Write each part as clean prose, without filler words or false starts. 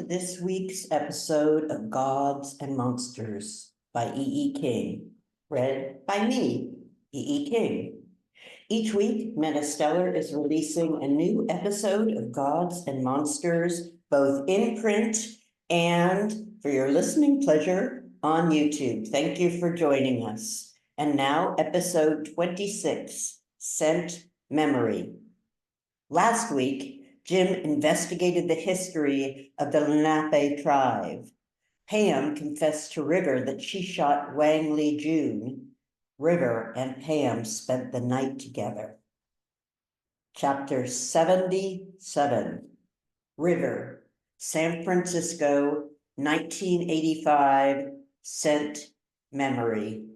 this week's episode of Gods and Monsters by E.E. King, read by me, E.E. King. Each week, MetaStellar is releasing a new episode of Gods and Monsters, both in print and, for your listening pleasure, on YouTube. Thank you for joining us. And now, episode 26, Scent Memory. Last week, Jim investigated the history of the Lenape tribe. Pam confessed to River that she shot Wang Li Jun. River and Pam spent the night together. Chapter 77, River, San Francisco, 1985, Scent Memory.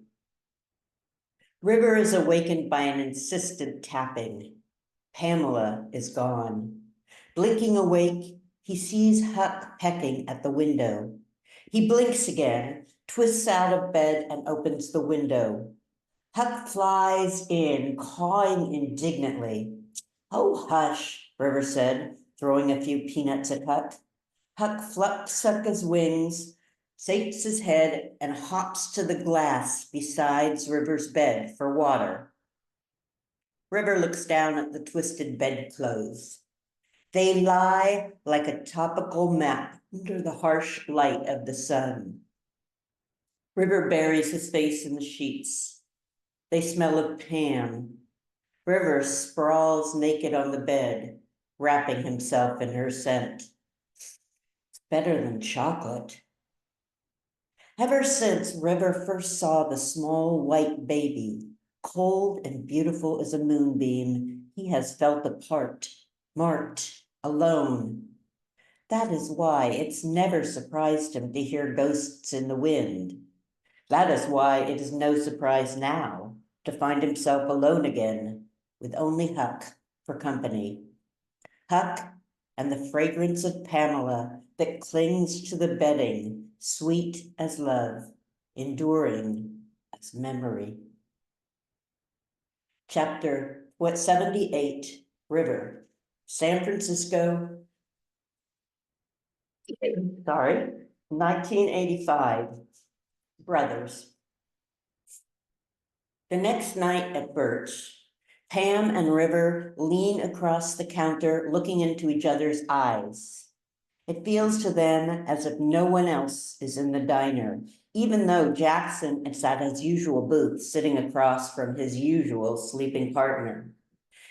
River is awakened by an insistent tapping. Pamela is gone. Blinking awake, he sees Huck pecking at the window. He blinks again, twists out of bed, and opens the window. Huck flies in, cawing indignantly. "Oh, hush," River said, throwing a few peanuts at Huck. Huck flucks up his wings, shakes his head, and hops to the glass beside River's bed for water. River looks down at the twisted bedclothes. They lie like a topical map under the harsh light of the sun. River buries his face in the sheets. They smell of Pam. River sprawls naked on the bed, wrapping himself in her scent. It's better than chocolate. Ever since River first saw the small white baby, cold and beautiful as a moonbeam, he has felt apart, marked, alone. That is why it's never surprised him to hear ghosts in the wind. That is why it is no surprise now to find himself alone again, with only Huck for company. Huck and the fragrance of Pamela that clings to the bedding, sweet as love, enduring as memory. Chapter 78, River, San Francisco, 1985, Brothers. The next night at Birch, Pam and River lean across the counter looking into each other's eyes. It feels to them as if no one else is in the diner, even though Jackson is at his usual booth sitting across from his usual sleeping partner.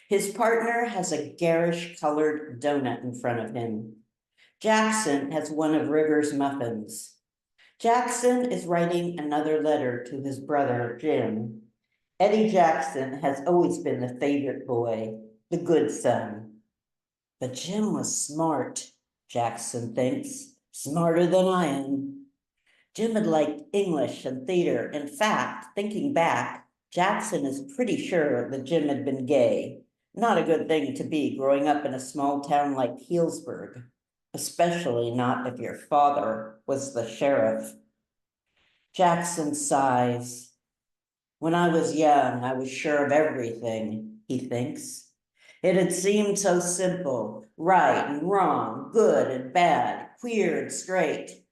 His partner has a garish-colored donut in front of him. Jackson has one of River's muffins. Jackson is writing another letter to his brother, Jim. Eddie Jackson has always been the favorite boy, the good son. But Jim was smart, Jackson thinks, smarter than I am. Jim had liked English and theater. In fact, thinking back, Jackson is pretty sure that Jim had been gay. Not a good thing to be growing up in a small town like Healdsburg, especially not if your father was the sheriff. Jackson sighs. When I was young, I was sure of everything, he thinks. It had seemed so simple, right and wrong, good and bad, queer and straight.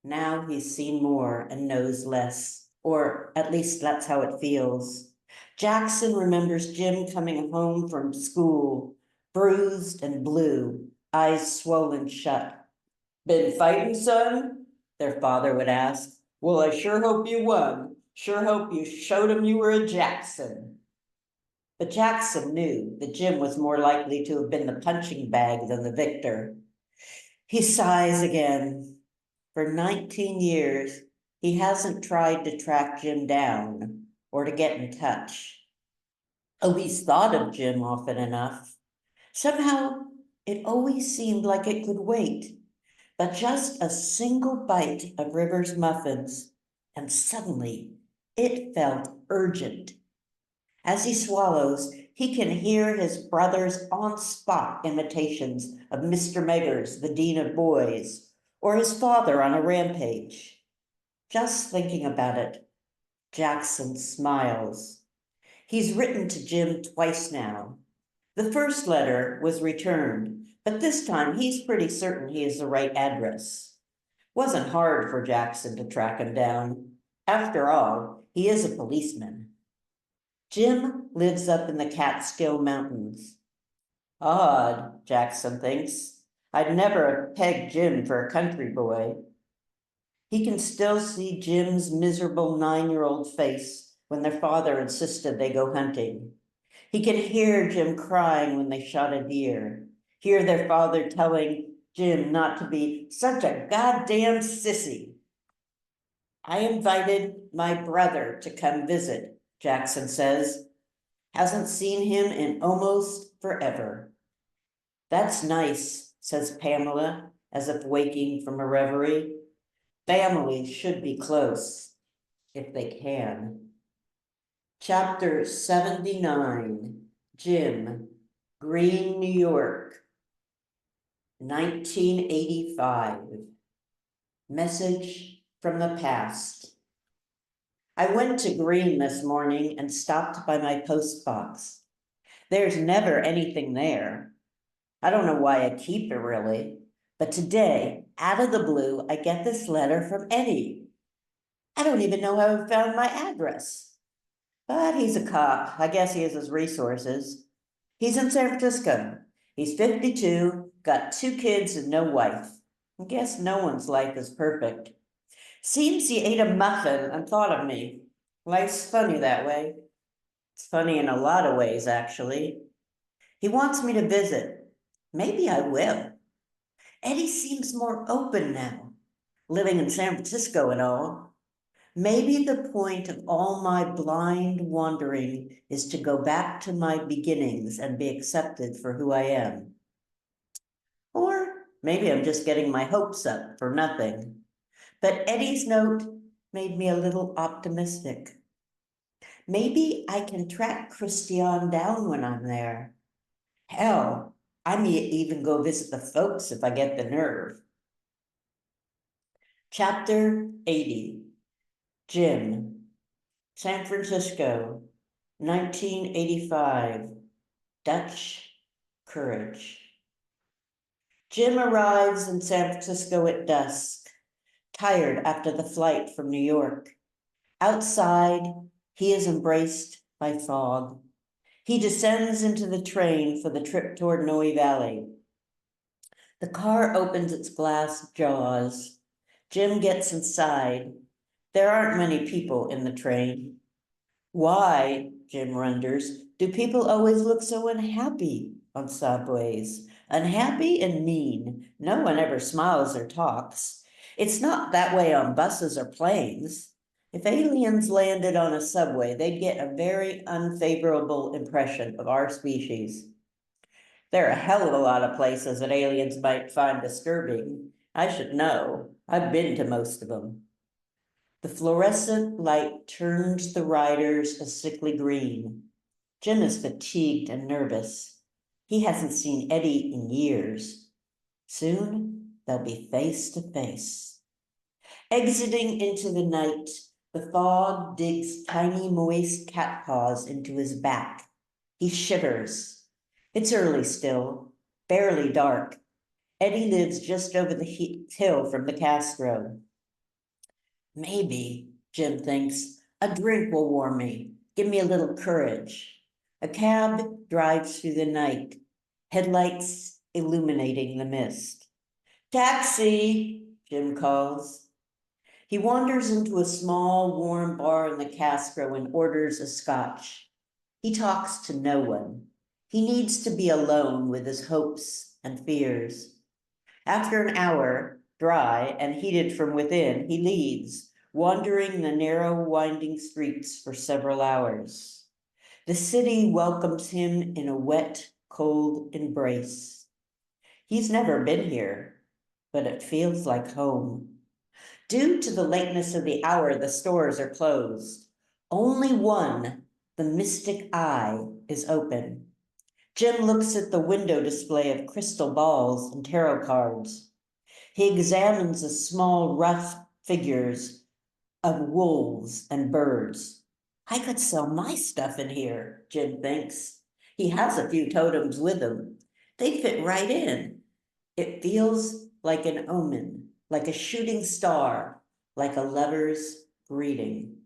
Now he's seen more and knows less, or at least that's how it feels. Jackson remembers Jim coming home from school, bruised and blue, eyes swollen shut. "Been fighting, son?" their father would ask. "Well, I sure hope you won. Sure hope you showed him you were a Jackson." But Jackson knew that Jim was more likely to have been the punching bag than the victor. He sighs again. For 19 years, he hasn't tried to track Jim down or to get in touch. Oh, he's thought of Jim often enough. Somehow, it always seemed like it could wait. But just a single bite of River's muffins, and suddenly it felt urgent. As he swallows, he can hear his brother's on-spot imitations of Mr. Meggers, the Dean of Boys, or his father on a rampage. Just thinking about it, Jackson smiles. He's written to Jim twice now. The first letter was returned, But this time he's pretty certain he is the right address. Wasn't hard for Jackson to track him down. After all, he is a policeman. Jim lives up in the Catskill Mountains. Odd, Jackson thinks. I'd never have pegged Jim for a country boy. He can still see Jim's miserable 9-year-old face when their father insisted they go hunting. He can hear Jim crying when they shot a deer, hear their father telling Jim not to be such a goddamn sissy. I invited my brother to come visit, Jackson says. Hasn't seen him in almost forever. That's nice, says Pamela, as if waking from a reverie. Families should be close, if they can. Chapter 79, Jim, Green, New York, 1985. Message from the past. I went to Green this morning and stopped by my post box. There's never anything there. I don't know why I keep it really, but today, out of the blue, I get this letter from Eddie. I don't even know how he found my address. But he's a cop. I guess he has his resources. He's in San Francisco. He's 52, got 2 kids and no wife. I guess no one's life is perfect. Seems he ate a muffin and thought of me. Life's funny that way. It's funny in a lot of ways, actually. He wants me to visit. Maybe I will. Eddie seems more open now, living in San Francisco and all. Maybe the point of all my blind wandering is to go back to my beginnings and be accepted for who I am. Or maybe I'm just getting my hopes up for nothing. But Eddie's note made me a little optimistic. Maybe I can track Christian down when I'm there. Hell, I may even go visit the folks if I get the nerve. Chapter 80, Jim, San Francisco, 1985, Dutch Courage. Jim arrives in San Francisco at dusk, tired after the flight from New York. Outside, he is embraced by fog. He descends into the train for the trip toward Noe Valley. The car opens its glass jaws. Jim gets inside. There aren't many people in the train. Why, Jim wonders, do people always look so unhappy on subways? Unhappy and mean. No one ever smiles or talks. It's not that way on buses or planes. If aliens landed on a subway, they'd get a very unfavorable impression of our species. There are a hell of a lot of places that aliens might find disturbing. I should know. I've been to most of them. The fluorescent light turns the riders a sickly green. Jim is fatigued and nervous. He hasn't seen Eddie in years. Soon, they'll be face to face. Exiting into the night, the fog digs tiny moist cat paws into his back. He shivers. It's early still, barely dark. Eddie lives just over the hill from the Castro. Maybe, Jim thinks, a drink will warm me, give me a little courage. A cab drives through the night, headlights illuminating the mist. Taxi, Jim calls. He wanders into a small, warm bar in the Castro and orders a scotch. He talks to no one. He needs to be alone with his hopes and fears. After an hour, dry and heated from within, he leaves, wandering the narrow, winding streets for several hours. The city welcomes him in a wet, cold embrace. He's never been here, but it feels like home. Due to the lateness of the hour, the stores are closed. Only one, the Mystic Eye, is open. Jim looks at the window display of crystal balls and tarot cards. He examines the small, rough figures of wolves and birds. I could sell my stuff in here, Jim thinks. He has a few totems with him. They fit right in. It feels like an omen, like a shooting star, like a lover's greeting.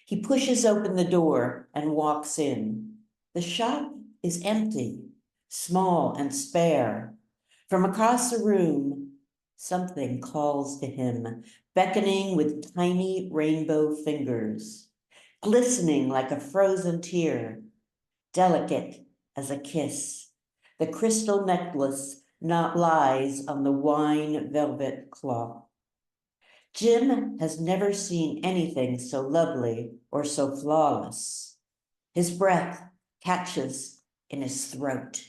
He pushes open the door and walks in. The shop is empty, small and spare. From across the room, something calls to him, beckoning with tiny rainbow fingers, glistening like a frozen tear, delicate as a kiss. The crystal necklace not lies on the wine velvet cloth. Jim has never seen anything so lovely or so flawless. His breath catches in his throat.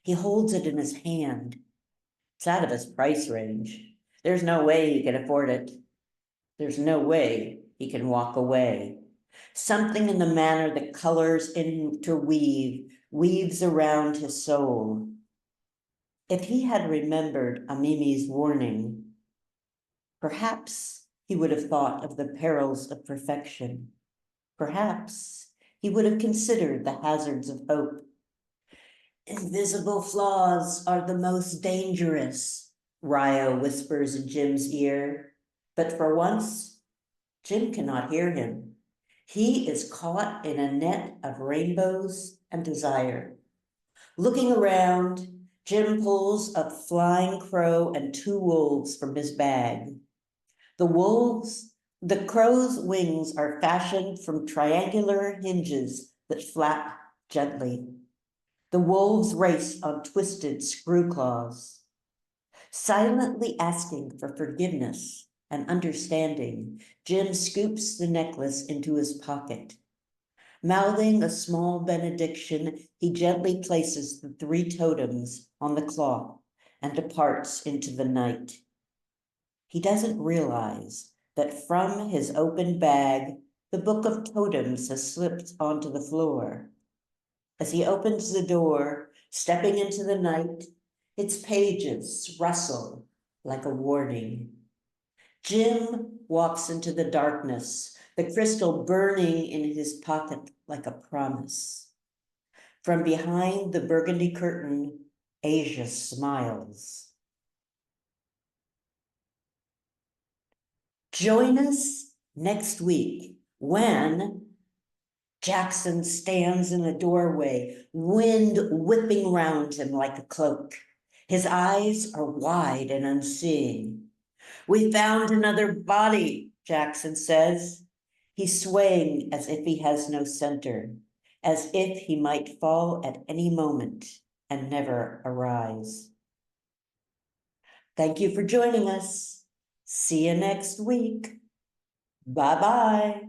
He holds it in his hand. It's out of his price range. There's no way he can afford it. There's no way he can walk away. Something in the manner the colors interweave weaves around his soul. If he had remembered Amimi's warning, perhaps he would have thought of the perils of perfection. Perhaps he would have considered the hazards of hope. Invisible flaws are the most dangerous, Ryo whispers in Jim's ear. But for once, Jim cannot hear him. He is caught in a net of rainbows and desire. Looking around, Jim pulls a flying crow and 2 wolves from his bag. The crow's wings are fashioned from triangular hinges that flap gently. The wolves race on twisted screw claws. Silently asking for forgiveness and understanding, Jim scoops the necklace into his pocket. Mouthing a small benediction, he gently places the 3 totems on the cloth and departs into the night. He doesn't realize that from his open bag, the book of totems has slipped onto the floor. As he opens the door, stepping into the night, its pages rustle like a warning. Jim walks into the darkness, the crystal burning in his pocket like a promise. From behind the burgundy curtain, Asia smiles. Join us next week when Jackson stands in the doorway, wind whipping round him like a cloak. His eyes are wide and unseeing. "We found another body," Jackson says. He's swaying as if he has no center, as if he might fall at any moment and never arise. Thank you for joining us. See you next week. Bye-bye.